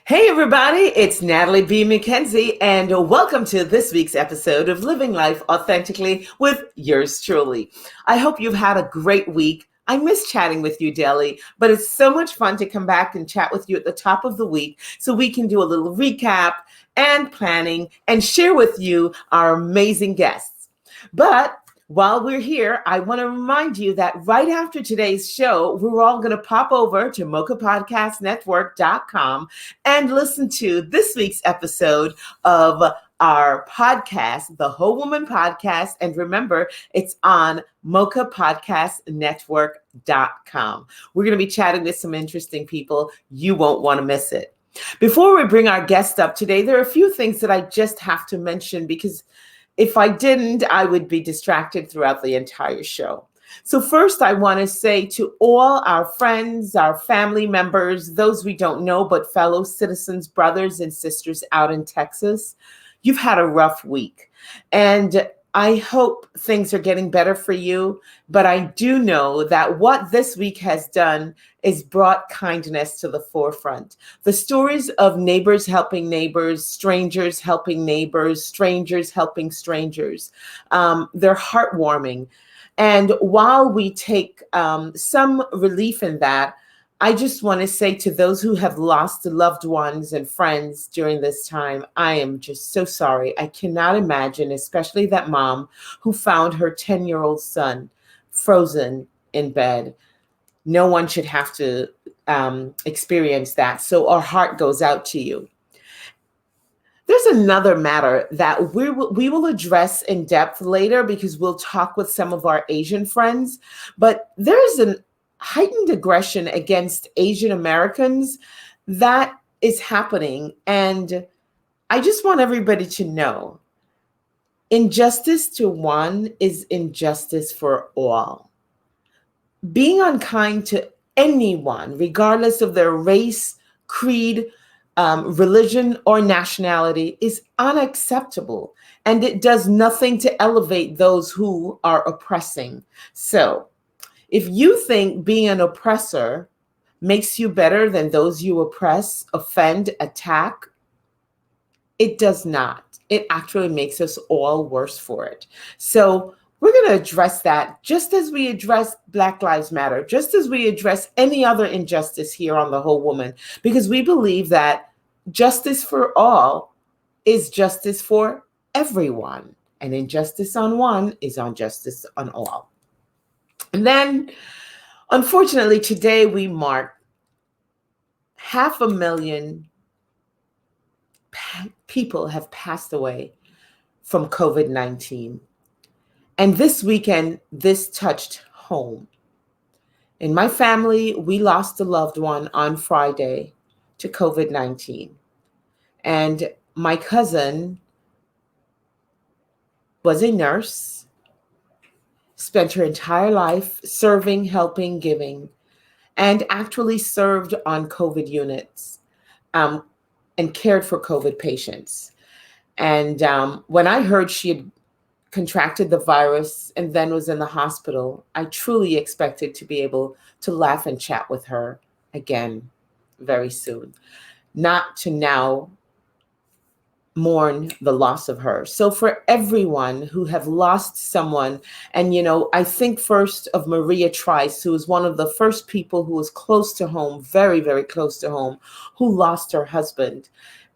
Hey everybody, it's Natalie B. McKenzie, and welcome to this week's episode of Living Life Authentically with yours truly. I hope you've had a great week. I miss chatting with you daily, but it's so much fun to come back and chat with you at the top of the week so we can do a little recap and planning and share with you our amazing guests. But while we're here, I want to remind you that right after today's show, we're all going to pop over to mochapodcastnetwork.com and listen to this week's episode of our podcast, the Whole Woman Podcast. And remember, it's on mochapodcastnetwork.com. We're going to be chatting with some interesting people. You won't want to miss it. Before we bring our guest up today, there are a few things that I just have to mention because if I didn't, I would be distracted throughout the entire show. So first, I want to say to all our friends, our family members, those we don't know, but fellow citizens, brothers and sisters out in Texas, you've had a rough week. And I hope things are getting better for you. But I do know that what this week has done is brought kindness to the forefront. The stories of neighbors helping neighbors, strangers helping neighbors, strangers helping strangers, they're heartwarming. And while we take some relief in that, I just want to say to those who have lost loved ones and friends during this time, I am just so sorry. I cannot imagine, especially that mom who found her 10-year-old son frozen in bed. No one should have to experience that. So our heart goes out to you. There's another matter that we will address in depth later because we'll talk with some of our Asian friends. But there's an heightened aggression against Asian Americans that is happening. And I just want everybody to know, injustice to one is injustice for all. Being unkind to anyone, regardless of their race, creed, religion, or nationality, is unacceptable. And it does nothing to elevate those who are oppressing. So, if you think being an oppressor makes you better than those you oppress, offend, attack, it does not. It actually makes us all worse for it. So we're going to address that just as we address Black Lives Matter, just as we address any other injustice here on The Whole Woman, because we believe that justice for all is justice for everyone. And injustice on one is injustice on all. And then, unfortunately, today we mark 500,000 people have passed away from COVID-19. And this weekend, this touched home. In my family, we lost a loved one on Friday to COVID-19. And my cousin was a nurse, spent her entire life serving, helping, giving, and actually served on COVID units and cared for COVID patients. And when I heard she had contracted the virus and then was in the hospital, I truly expected to be able to laugh and chat with her again very soon, not to now mourn the loss of her. So for everyone who have lost someone, and I think first of Maria Trice, who was one of the first people who was close to home, very, very close to home, who lost her husband.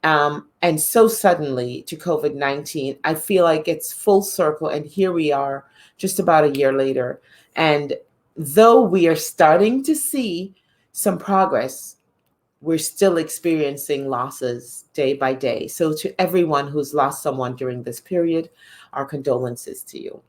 And so suddenly to COVID-19, I feel like it's full circle. And here we are just about a year later. And though we are starting to see some progress, we're still experiencing losses day by day. So to everyone who's lost someone during this period, our condolences to you.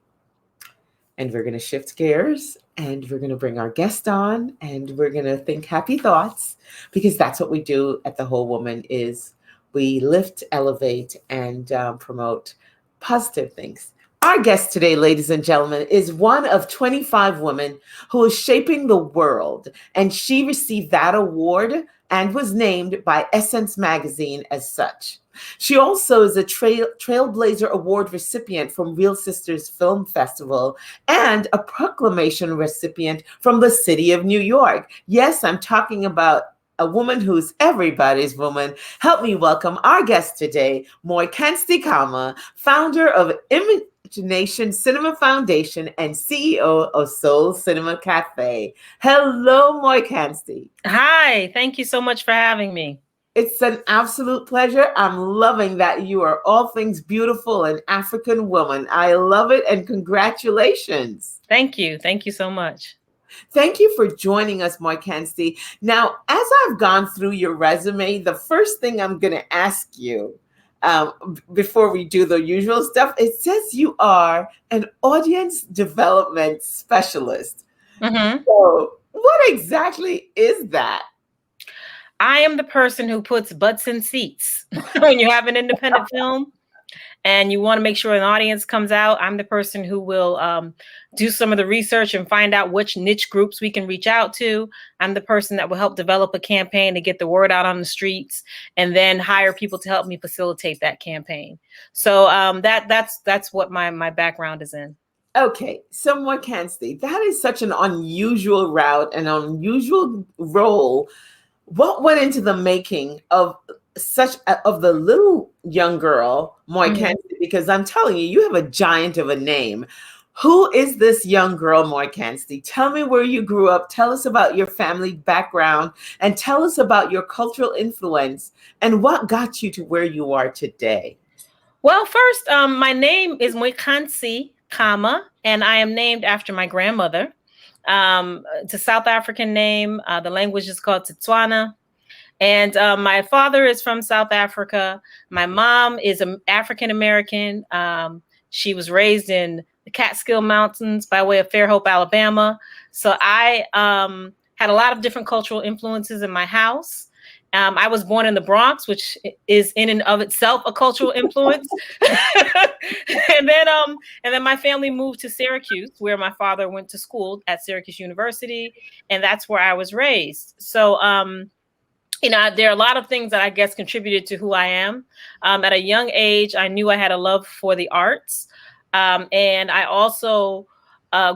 And we're going to shift gears and we're going to bring our guest on and we're going to think happy thoughts, because that's what we do at The Whole Woman, is we lift, elevate, and promote positive things. Our guest today, ladies and gentlemen, is one of 25 women who is shaping the world. And she received that award and was named by Essence magazine as such. She also is a Trailblazer Award recipient from Real Sisters Film Festival and a proclamation recipient from the city of New York. Yes, I'm talking about a woman who's everybody's woman. Help me welcome our guest today, Moikgantsi Kgama, founder of ImageNation Cinema Foundation and CEO of Soul Cinema Cafe. Hello, Moikgantsi. Hi, thank you so much for having me. It's an absolute pleasure. I'm loving that you are all things beautiful and African woman. I love it, and congratulations. Thank you. Thank you so much. Thank you for joining us, Moikgantsi. Now, as I've gone through your resume, the first thing I'm going to ask you before we do the usual stuff, it says you are an audience development specialist. Mm-hmm. So what exactly is that? I am the person who puts butts in seats when you have an independent film and you want to make sure an audience comes out. I'm the person who will do some of the research and find out which niche groups we can reach out to. I'm the person that will help develop a campaign to get the word out on the streets and then hire people to help me facilitate that campaign. So that's what my background is in. Okay, so Moikgantsi, that is such an unusual route, an unusual role. What went into the making of the little young girl, Moikgantsi? Because I'm telling you, you have a giant of a name. Who is this young girl, Moikgantsi? Tell me where you grew up. Tell us about your family background, and tell us about your cultural influence and what got you to where you are today. Well, first, my name is Moikgantsi Kgama, and I am named after my grandmother. It's a South African name. The language is called Setswana. And my father is from South Africa. My mom is an African American. She was raised in the Catskill Mountains by way of Fairhope, Alabama. So I had a lot of different cultural influences in my house. I was born in the Bronx, which is in and of itself a cultural influence. and then my family moved to Syracuse, where my father went to school at Syracuse University, and that's where I was raised. So there are a lot of things that I guess contributed to who I am. At a young age, I knew I had a love for the arts, and I also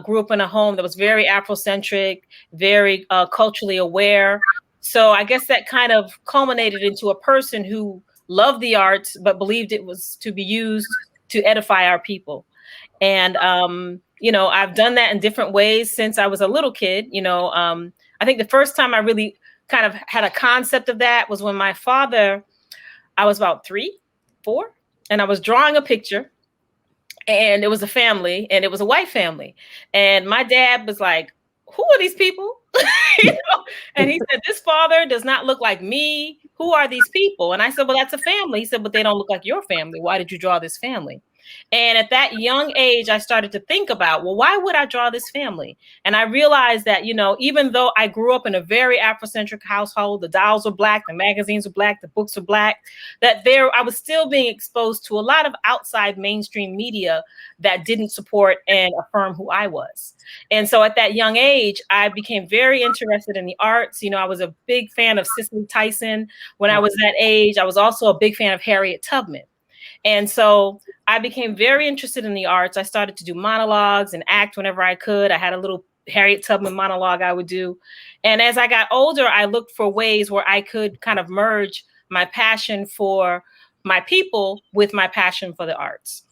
grew up in a home that was very Afrocentric, very culturally aware. So I guess that kind of culminated into a person who loved the arts, but believed it was to be used to edify our people. And, I've done that in different ways since I was a little kid. I think the first time I really kind of had a concept of that was when my father, I was about 3, 4, and I was drawing a picture. And it was a family, and it was a white family. And my dad was like, who are these people? And he said, this father does not look like me. Who are these people? And I said, well, that's a family. He said, but they don't look like your family. Why did you draw this family? And at that young age, I started to think about, well, why would I draw this family? And I realized that, even though I grew up in a very Afrocentric household, the dolls were Black, the magazines were Black, the books were Black, that I was still being exposed to a lot of outside mainstream media that didn't support and affirm who I was. And so at that young age, I became very interested in the arts. I was a big fan of Cicely Tyson. When I was that age, I was also a big fan of Harriet Tubman. And so I became very interested in the arts. I started to do monologues and act whenever I could. I had a little Harriet Tubman monologue I would do. And as I got older, I looked for ways where I could kind of merge my passion for my people with my passion for the arts.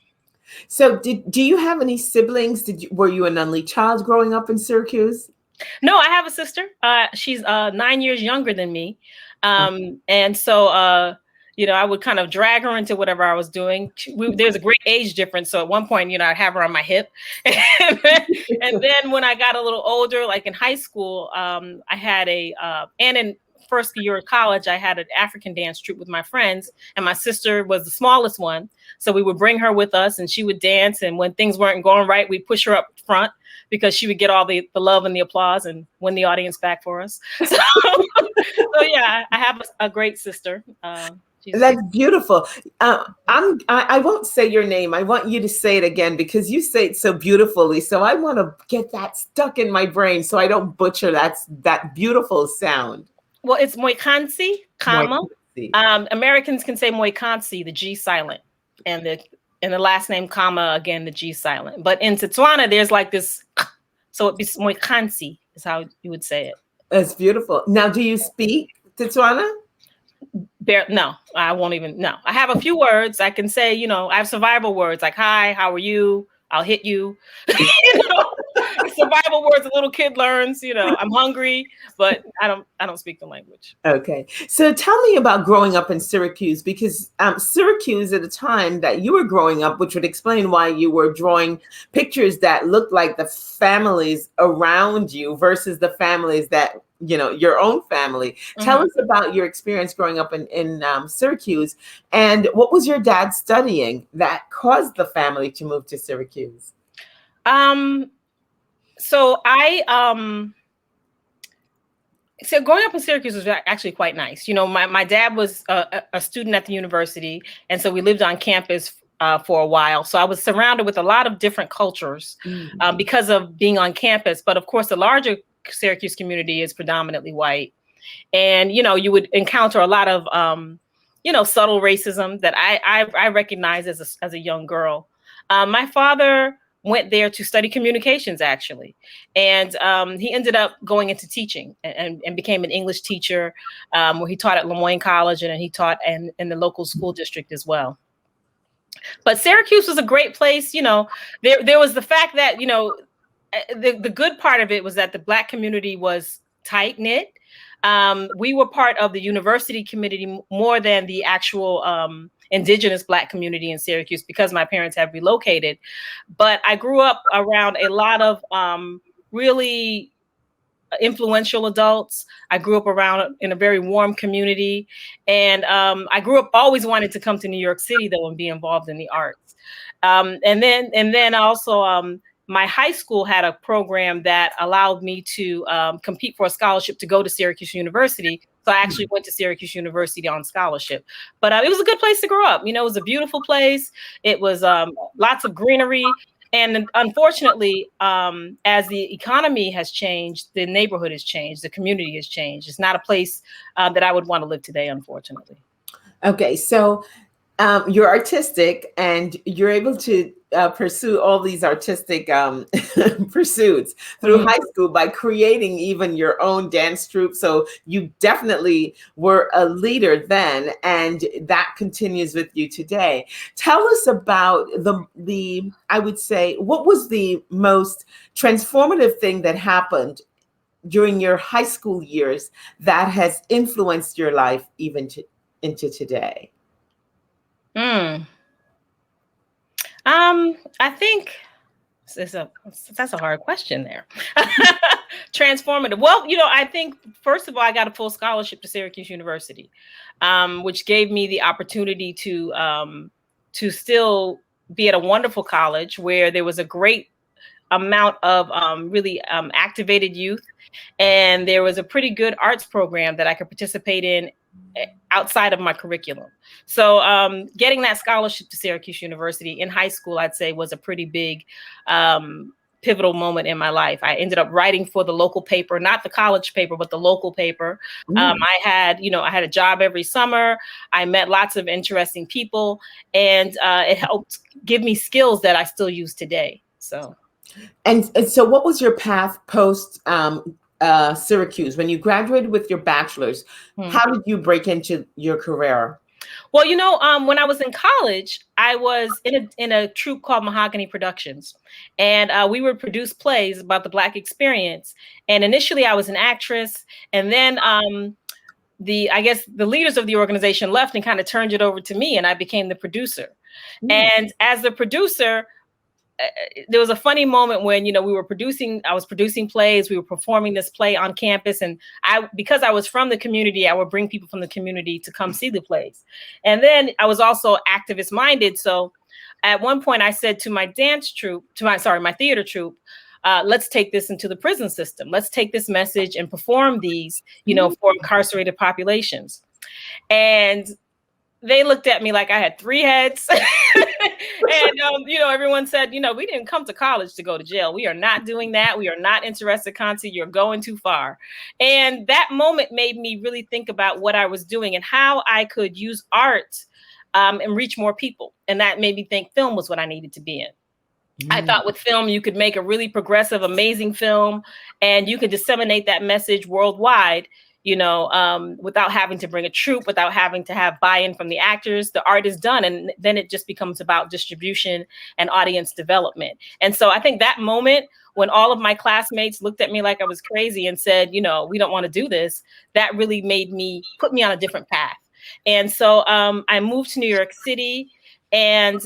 So do you have any siblings? Were you an only child growing up in Syracuse? No, I have a sister. She's 9 years younger than me. And so, I would kind of drag her into whatever I was doing. There's a great age difference. So at one point, I'd have her on my hip. and then when I got a little older, like in high school, I had and in first year of college, I had an African dance troupe with my friends, and my sister was the smallest one. So we would bring her with us and she would dance. And when things weren't going right, we'd push her up front because she would get all the love and the applause and win the audience back for us. So yeah, I have a great sister. That's beautiful. I won't say your name. I want you to say it again because you say it so beautifully. So I want to get that stuck in my brain so I don't butcher that beautiful sound. Well, it's Moikgantsi Kgama. Americans can say Moikgantsi, the G silent, and the last name Kgama, again, the G silent. But in Setswana, there's like this, so it'd be Moikgantsi is how you would say it. That's beautiful. Now, do you speak Setswana? No, I won't even. No, I have a few words I can say. I have survival words like "Hi, how are you? I'll hit you." Survival words a little kid learns. I'm hungry, but I don't speak the language. Okay, so tell me about growing up in Syracuse, because Syracuse at the time that you were growing up, which would explain why you were drawing pictures that looked like the families around you versus the families that your own family. Tell us about your experience growing up in Syracuse, and what was your dad studying that caused the family to move to Syracuse? So growing up in Syracuse was actually quite nice. My dad was a student at the university, and so we lived on campus for a while. So I was surrounded with a lot of different cultures because of being on campus. But of course, the larger Syracuse community is predominantly white. And, you would encounter a lot of, subtle racism that I recognized as a young girl. My father went there to study communications, actually. And he ended up going into teaching and became an English teacher where he taught at Lemoyne College, and he taught in the local school district as well. But Syracuse was a great place. There was the fact that, the good part of it was that the Black community was tight knit. We were part of the university community more than the actual indigenous Black community in Syracuse because my parents have relocated. But I grew up around a lot of really influential adults. I grew up around in a very warm community. And I grew up always wanted to come to New York City, though, and be involved in the arts. And then also my high school had a program that allowed me to compete for a scholarship to go to Syracuse University. So I actually went to Syracuse University on scholarship. But it was a good place to grow up. It was a beautiful place. It was lots of greenery. And unfortunately, as the economy has changed, the neighborhood has changed, the community has changed. It's not a place that I would want to live today, unfortunately. Okay, so you're artistic and you're able to pursue all these artistic pursuits through high school by creating even your own dance troupe. So you definitely were a leader then, and that continues with you today. Tell us about the I would say, what was the most transformative thing that happened during your high school years that has influenced your life even into today? I think that's a hard question there. Transformative. Well, I think first of all, I got a full scholarship to Syracuse University, which gave me the opportunity to still be at a wonderful college where there was a great amount of really activated youth, and there was a pretty good arts program that I could participate in outside of my curriculum. So getting that scholarship to Syracuse University in high school, I'd say, was a pretty big pivotal moment in my life. I ended up writing for the local paper, not the college paper, but the local paper. I had a job every summer. I met lots of interesting people, and it helped give me skills that I still use today. So. And so what was your path post Syracuse? When you graduated with your bachelor's, how did you break into your career? Well, when I was in college, I was in a troupe called Mahogany Productions, and we would produce plays about the Black experience. And initially, I was an actress, and then I guess the leaders of the organization left and kind of turned it over to me, and I became the producer. And as the producer, there was a funny moment when, I was producing plays, we were performing this play on campus, and because I was from the community, I would bring people from the community to come see the plays. And then I was also activist minded. So at one point I said to my my theater troupe, let's take this into the prison system. Let's take this message and perform these, for incarcerated populations. And they looked at me like I had three heads. And, everyone said, we didn't come to college to go to jail. We are not doing that. We are not interested, Kansi. You're going too far. And that moment made me really think about what I was doing and how I could use art and reach more people. And that made me think film was what I needed to be in. I thought with film, you could make a really progressive, amazing film, and you could disseminate that message worldwide without having to bring a troupe, without having to have buy-in from the actors. The art is done, and then it just becomes about distribution and audience development. And so I think that moment when all of my classmates looked at me like I was crazy and said, we don't want to do this, that really put me on a different path. And so I moved to New York City, and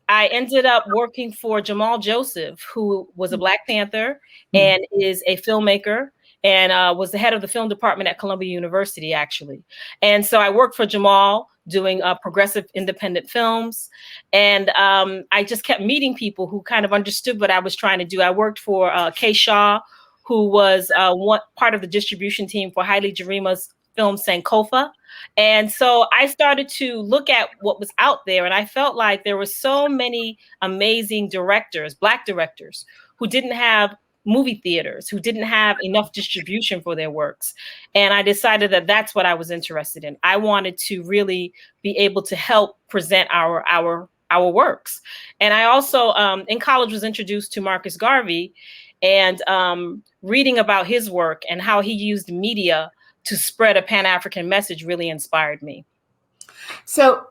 I ended up working for Jamal Joseph, who was a Black Panther and is a filmmaker, and was the head of the film department at Columbia University, actually. And so I worked for Jamal doing progressive independent films. And I just kept meeting people who kind of understood what I was trying to do. I worked for Kay Shaw, who was one part of the distribution team for Haile Jarima's film Sankofa. And so I started to look at what was out there, and I felt like there were so many amazing directors, Black directors, who didn't have movie theaters, who didn't have enough distribution for their works. And I decided that that's what I was interested in. I wanted to really be able to help present our works. And I also, in college, was introduced to Marcus Garvey, and reading about his work and how he used media to spread a Pan-African message really inspired me. So,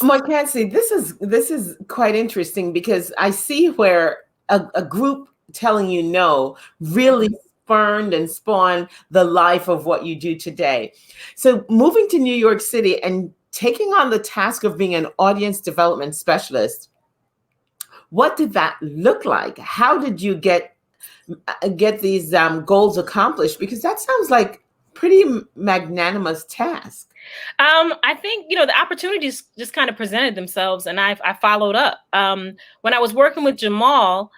Moikgantsi, this is quite interesting, because I see where a group telling you no really spurned and spawned the life of what you do today. So moving to New York City and taking on the task of being an audience development specialist, what did that look like? How did you get these goals accomplished? Because that sounds like pretty magnanimous task. I think, the opportunities just kind of presented themselves, and I followed up. When I was working with Jamal,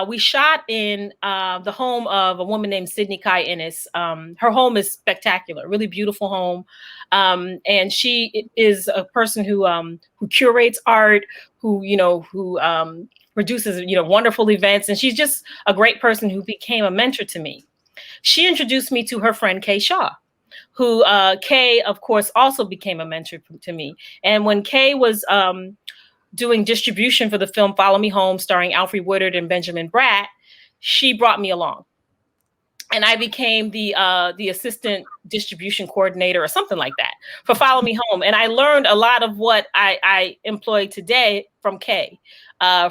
we shot in the home of a woman named Sydney Kai Ennis. Her home is spectacular, really beautiful home. And she is a person who curates art, who produces, wonderful events. And she's just a great person who became a mentor to me. She introduced me to her friend Kay Shaw, who Kay, of course, also became a mentor to me. And when Kay was doing distribution for the film Follow Me Home, starring Alfre Woodard and Benjamin Bratt, she brought me along. And I became the assistant distribution coordinator or something like that for Follow Me Home. And I learned a lot of what I employ today from Kay,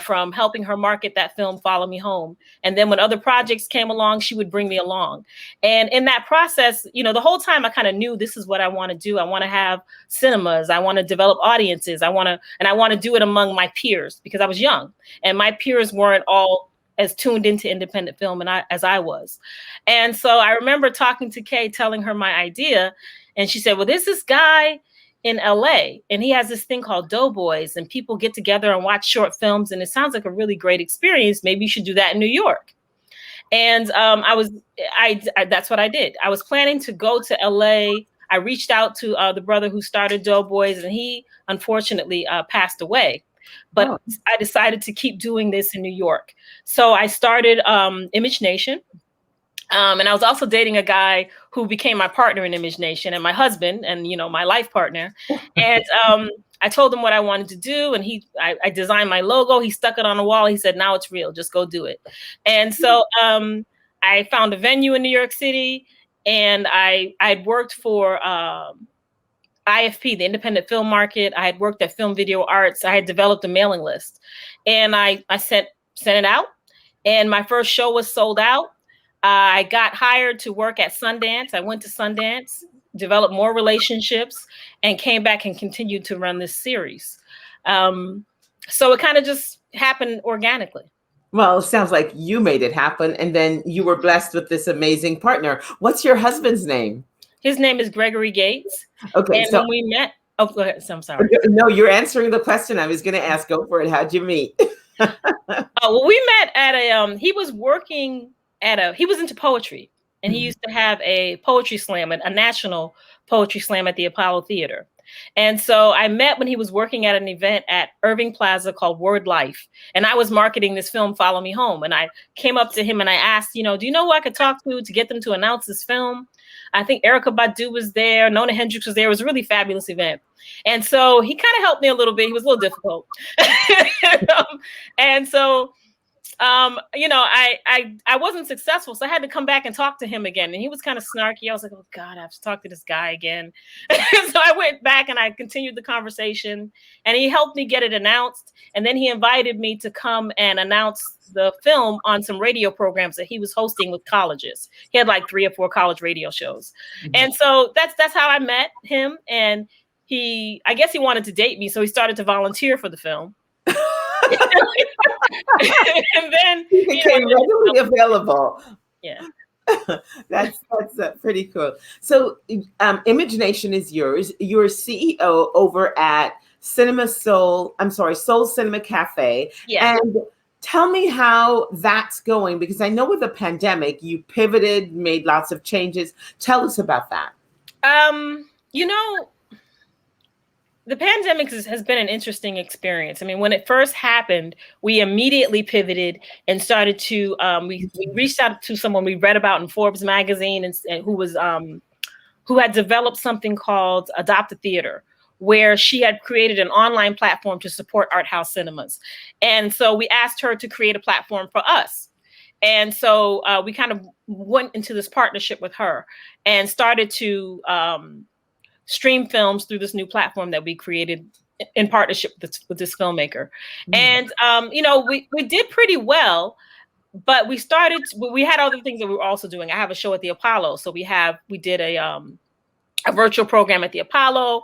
from helping her market that film Follow Me Home. And then when other projects came along, she would bring me along. And in that process, the whole time I kind of knew this is what I want to do. I want to have cinemas. I want to develop audiences. I want to do it among my peers, because I was young and my peers weren't all as tuned into independent film as I was. And so I remember talking to Kay, telling her my idea. And she said, well, there's this guy in LA, and he has this thing called Doughboys, and people get together and watch short films. And it sounds like a really great experience. Maybe you should do that in New York. And that's what I did. I was planning to go to LA. I reached out to the brother who started Doughboys, and he unfortunately passed away. But I decided to keep doing this in New York. So I started ImageNation. And I was also dating a guy who became my partner in ImageNation, and my husband, and my life partner. And I told him what I wanted to do, and I designed my logo. He stuck it on the wall. He said, "Now it's real. Just go do it." And so I found a venue in New York City, and I'd worked for IFP, the independent film market. I had worked at Film Video Arts. I had developed a mailing list, and I sent it out, and my first show was sold out. I got hired to work at Sundance. I went to Sundance, developed more relationships, and came back and continued to run this series. So it kind of just happened organically. Well, it sounds like you made it happen, and then you were blessed with this amazing partner. What's your husband's name? His name is Gregory Gates. Okay, and so when we met, go ahead. So I'm sorry. No, you're answering the question I was going to ask. Go for it. How'd you meet? Well, we met at he was working he was into poetry, and he used to have a poetry slam, a national poetry slam at the Apollo Theater. And so I met when he was working at an event at Irving Plaza called Word Life. And I was marketing this film, Follow Me Home. And I came up to him and I asked, do you know who I could talk to get them to announce this film? I think Erykah Badu was there. Nona Hendrix was there. It was a really fabulous event. And so he kind of helped me a little bit. He was a little difficult. And so I wasn't successful, so I had to come back and talk to him again. And he was kind of snarky. I was like, oh God, I have to talk to this guy again. So I went back and I continued the conversation, and he helped me get it announced. And then he invited me to come and announce the film on some radio programs that he was hosting with colleges. He had like 3 or 4 college radio shows. Mm-hmm. And so that's how I met him. And I guess he wanted to date me, so he started to volunteer for the film. And then he became readily available. Yeah. That's pretty cool. So ImageNation is yours. You're CEO over at Soul Cinema Cafe. Yeah. And tell me how that's going, because I know with the pandemic you pivoted, made lots of changes. Tell us about that. The pandemic has been an interesting experience. I mean, when it first happened, we immediately pivoted and started to, we reached out to someone we read about in Forbes magazine and who had developed something called Adopt a Theater, where she had created an online platform to support art house cinemas. And so we asked her to create a platform for us. And so we kind of went into this partnership with her and started to stream films through this new platform that we created in partnership with this filmmaker. Mm. And, we did pretty well, but we had other things that we were also doing. I have a show at the Apollo. So we did a virtual program at the Apollo.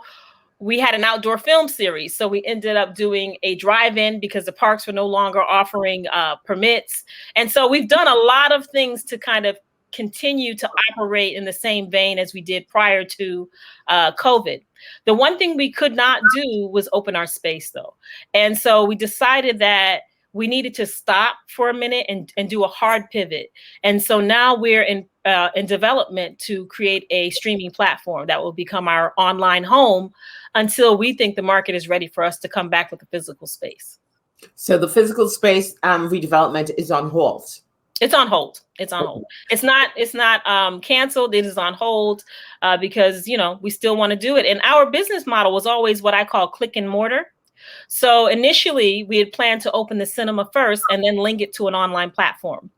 We had an outdoor film series. So we ended up doing a drive-in because the parks were no longer offering permits. And so we've done a lot of things to kind of continue to operate in the same vein as we did prior to COVID. The one thing we could not do was open our space, though. And so we decided that we needed to stop for a minute and do a hard pivot. And so now we're in development to create a streaming platform that will become our online home until we think the market is ready for us to come back with a physical space. So the physical space redevelopment is on hold. It's on hold. It's on hold. It's not canceled. It is on hold because, we still want to do it. And our business model was always what I call click and mortar. So initially we had planned to open the cinema first and then link it to an online platform.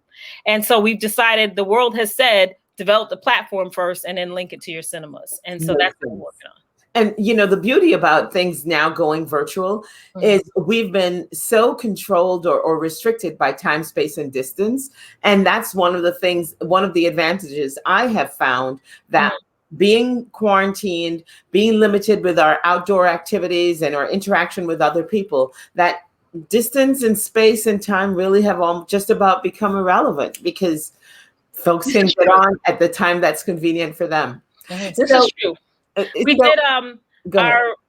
And so we've decided, the world has said, develop the platform first and then link it to your cinemas. And so that's what we're working on. And, the beauty about things now going virtual is we've been so controlled or restricted by time, space, and distance. And that's one of the advantages I have found, that being quarantined, being limited with our outdoor activities and our interaction with other people, that distance and space and time really have just about become irrelevant, because folks can get on at the time that's convenient for them. This is true. We did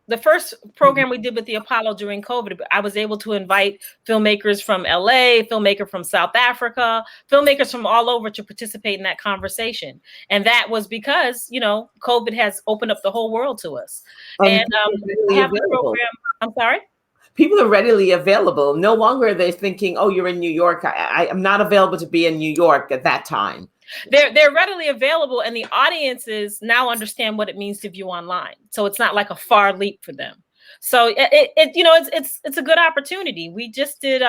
the first program we did with the Apollo during COVID. I was able to invite filmmakers from LA, filmmaker from South Africa, filmmakers from all over to participate in that conversation. And that was because, COVID has opened up the whole world to us. And I have the program. I'm sorry? People are readily available. No longer are they thinking, oh, you're in New York. I'm not available to be in New York at that time. They're readily available, and the audiences now understand what it means to view online. So it's not like a far leap for them. So it's a good opportunity. We just did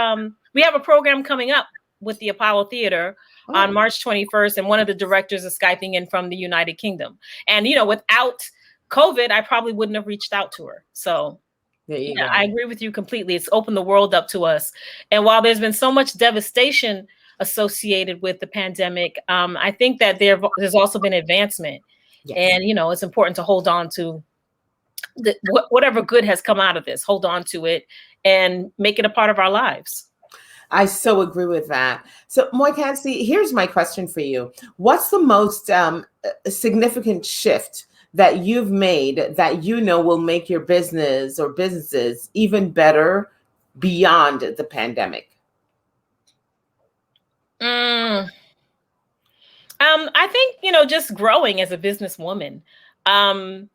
we have a program coming up with the Apollo Theater on March 21st, and one of the directors is Skyping in from the United Kingdom. And without COVID, I probably wouldn't have reached out to her. So I agree with you completely. It's opened the world up to us. And while there's been so much devastation associated with the pandemic, I think that there's also been advancement. Yes. And it's important to hold on to whatever good has come out of this. Hold on to it and make it a part of our lives. I so agree with that. So Moikgantsi, here's my question for you. What's the most significant shift that you've made that will make your business or businesses even better beyond the pandemic? I think, just growing as a businesswoman. I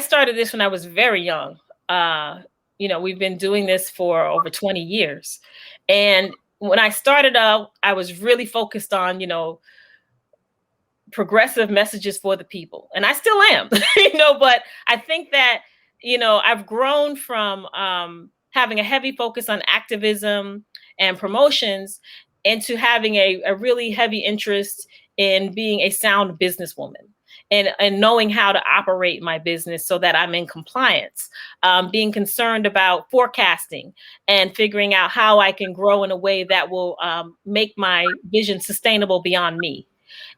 started this when I was very young. We've been doing this for over 20 years. And when I started out, I was really focused on, progressive messages for the people. And I still am, but I think that, I've grown from having a heavy focus on activism and promotions into having a really heavy interest in being a sound businesswoman and knowing how to operate my business so that I'm in compliance, being concerned about forecasting and figuring out how I can grow in a way that will make my vision sustainable beyond me.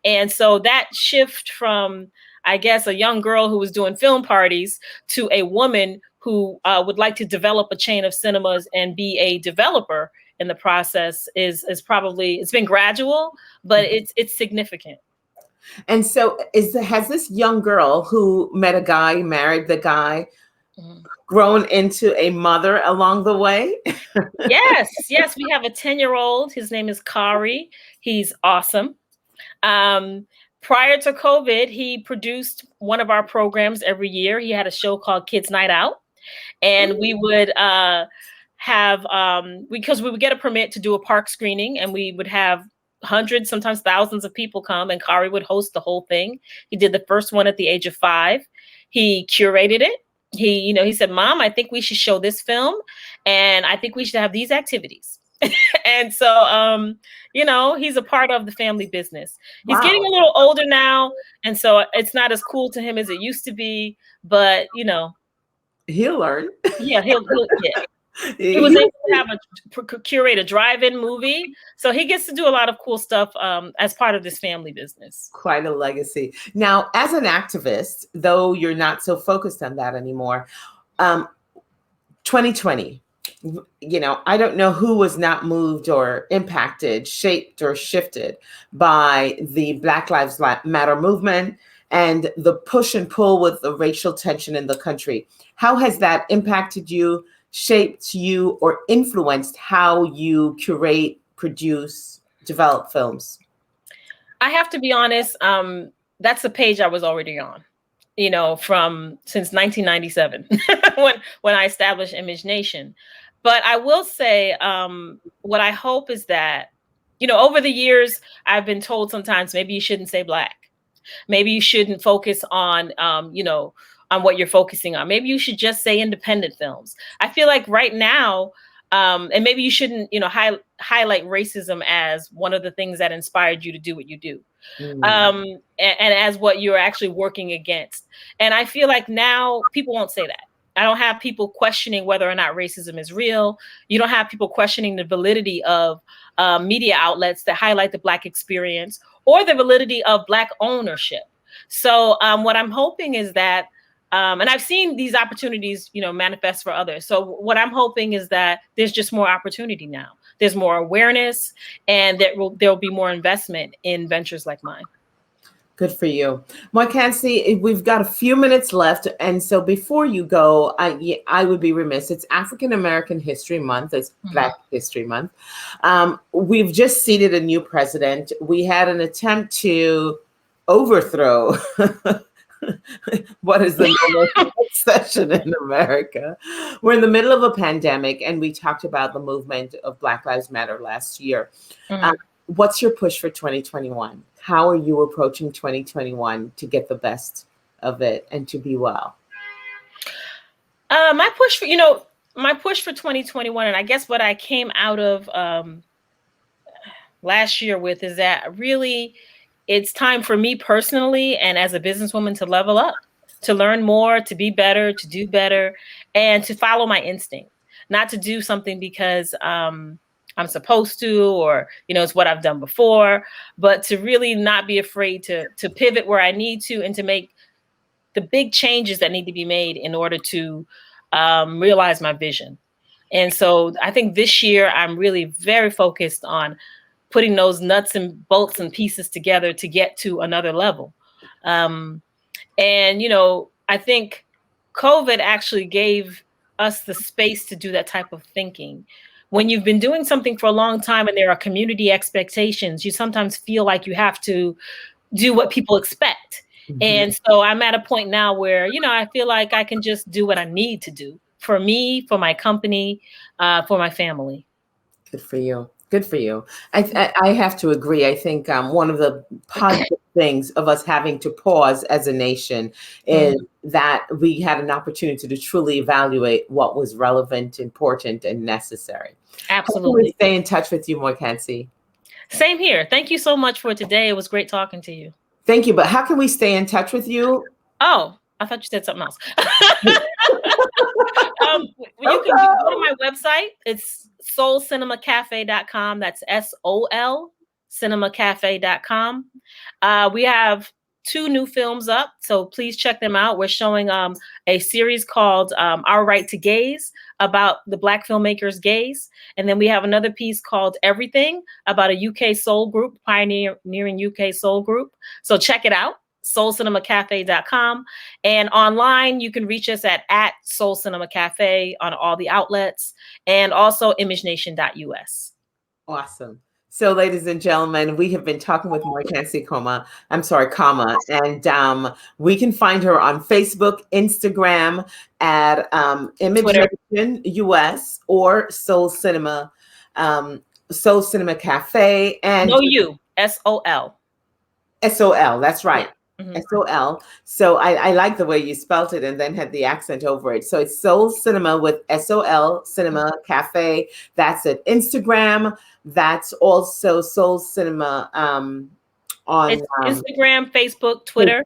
And so that shift from, I guess, a young girl who was doing film parties to a woman who would like to develop a chain of cinemas and be a developer in the process is probably, it's been gradual, but it's significant. And so has this young girl who met a guy, married the guy, grown into a mother along the way? Yes, we have a 10-year-old. His name is Kari. He's awesome. Prior to COVID, he produced one of our programs every year. He had a show called Kids Night Out. And we would have, because we would get a permit to do a park screening, and we would have hundreds, sometimes thousands of people come, and Kari would host the whole thing. He did the first one at the age of 5. He curated it. He said, "Mom, I think we should show this film, and I think we should have these activities." And so, he's a part of the family business. He's getting a little older now, and so it's not as cool to him as it used to be, but, he'll learn. Yeah, he'll yeah. He was able to have curate a drive-in movie. So he gets to do a lot of cool stuff as part of this family business. Quite a legacy. Now, as an activist, though you're not so focused on that anymore, 2020, I don't know who was not moved or impacted, shaped or shifted by the Black Lives Matter movement and the push and pull with the racial tension in the country. How has that impacted you, shaped you, or influenced how you curate, produce, develop films? I have to be honest, that's the page I was already on, since 1997 when I established ImageNation. But I will say, what I hope is that, over the years, I've been told sometimes maybe you shouldn't say Black. Maybe you shouldn't focus on, on what you're focusing on. Maybe you should just say independent films. I feel like right now, and maybe you shouldn't, highlight racism as one of the things that inspired you to do what you do, and as what you're actually working against. And I feel like now people won't say that. I don't have people questioning whether or not racism is real. You don't have people questioning the validity of media outlets that highlight the Black experience or the validity of Black ownership. So what I'm hoping is that, and I've seen these opportunities, manifest for others. So what I'm hoping is that there's just more opportunity now. There's more awareness, and there'll be more investment in ventures like mine. Good for you. Moikgantsi, we've got a few minutes left. And so before you go, I would be remiss. It's African American History Month. It's Black History Month. We've just seated a new president. We had an attempt to overthrow what is the normal session in America. We're in the middle of a pandemic, and we talked about the movement of Black Lives Matter last year. What's your push for 2021? How are you approaching 2021 to get the best of it and to be well? My push for 2021, and I guess what I came out of last year with, is that really it's time for me personally and as a businesswoman to level up, to learn more, to be better, to do better, and to follow my instinct, not to do something because I'm supposed to, or, it's what I've done before, but to really not be afraid to pivot where I need to and to make the big changes that need to be made in order to realize my vision. And so I think this year I'm really very focused on putting those nuts and bolts and pieces together to get to another level. And, I think COVID actually gave us the space to do that type of thinking. When you've been doing something for a long time and there are community expectations, you sometimes feel like you have to do what people expect. And so I'm at a point now where, I feel like I can just do what I need to do for me, for my company, for my family. Good for you. Good for you. I have to agree. I think one of the positive things of us having to pause as a nation is that we had an opportunity to truly evaluate what was relevant, important, and necessary. Absolutely. How can we stay in touch with you, Moikgantsi? Same here. Thank you so much for today. It was great talking to you. Thank you. But how can we stay in touch with you? Oh, I thought you said something else. You can go to my website. It's soulcinemacafe.com. That's SOL cinemacafe.com. We have 2 new films up, so please check them out. We're showing a series called Our Right to Gaze, about the Black filmmakers' gaze. And then we have another piece called Everything, about a UK soul group, pioneering UK soul group. So check it out, soulcinemacafe.com. And online, you can reach us at Soul Cinema Cafe on all the outlets, and also ImageNation.us. Awesome. So, ladies and gentlemen, we have been talking with Moikgantsi Kgama, and we can find her on Facebook, Instagram at ImageNation US or Soul Cinema Cafe, and SOL. SOL. That's right. Yeah. Mm-hmm. SOL. So I like the way you spelt it and then had the accent over it. So it's Soul Cinema with SOL Cinema Cafe. That's at Instagram. That's also Soul Cinema on it's Instagram, Facebook, Twitter.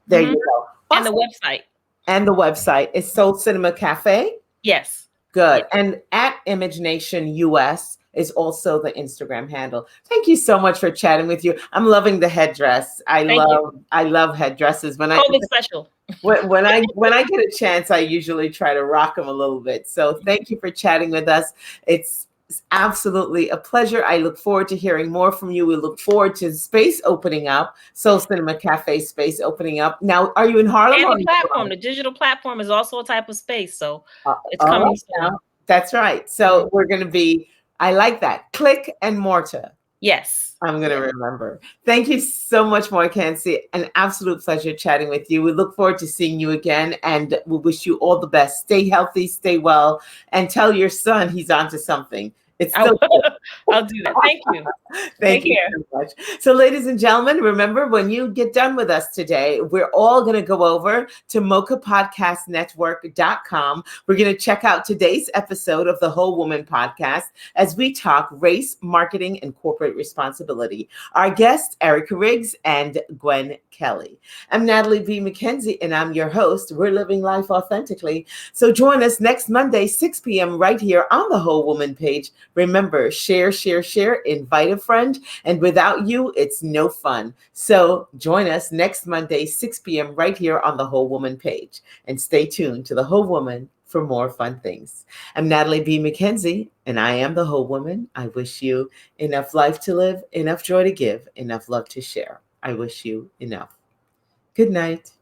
There you go. Awesome. And the website. And the website is Soul Cinema Cafe. Yes. Good. Yes. And at ImageNation US is also the Instagram handle. Thank you so much for chatting with you. I'm loving the headdress. I love headdresses. Special. when I get a chance, I usually try to rock them a little bit. So thank you for chatting with us. It's absolutely a pleasure. I look forward to hearing more from you. We look forward to space opening up, Soul Cinema Cafe space opening up. Now, are you in Harlem? And the platform, the digital platform is also a type of space. So it's coming soon. That's right. So we're going to be, I like that. Click and mortar. Yes. I'm going to remember. Thank you so much, Moikgantsi. An absolute pleasure chatting with you. We look forward to seeing you again, and we wish you all the best. Stay healthy, stay well, and tell your son he's onto something. I'll do that. Thank you. Thank you so much. So, ladies and gentlemen, remember, when you get done with us today, we're all going to go over to mochapodcastnetwork.com. We're going to check out today's episode of the Whole Woman Podcast as we talk race, marketing, and corporate responsibility. Our guests, Erica Riggs and Gwen Kelly. I'm Natalie B. McKenzie, and I'm your host. We're living life authentically. So join us next Monday, 6 p.m. right here on the Whole Woman page. Remember, share, invite a friend, and without you, it's no fun. So join us next Monday, 6 p.m. right here on the Whole Woman page. And stay tuned to the Whole Woman for more fun things. I'm Natalie B. McKenzie, and I am the Whole Woman. I wish you enough life to live, enough joy to give, enough love to share. I wish you enough. Good night.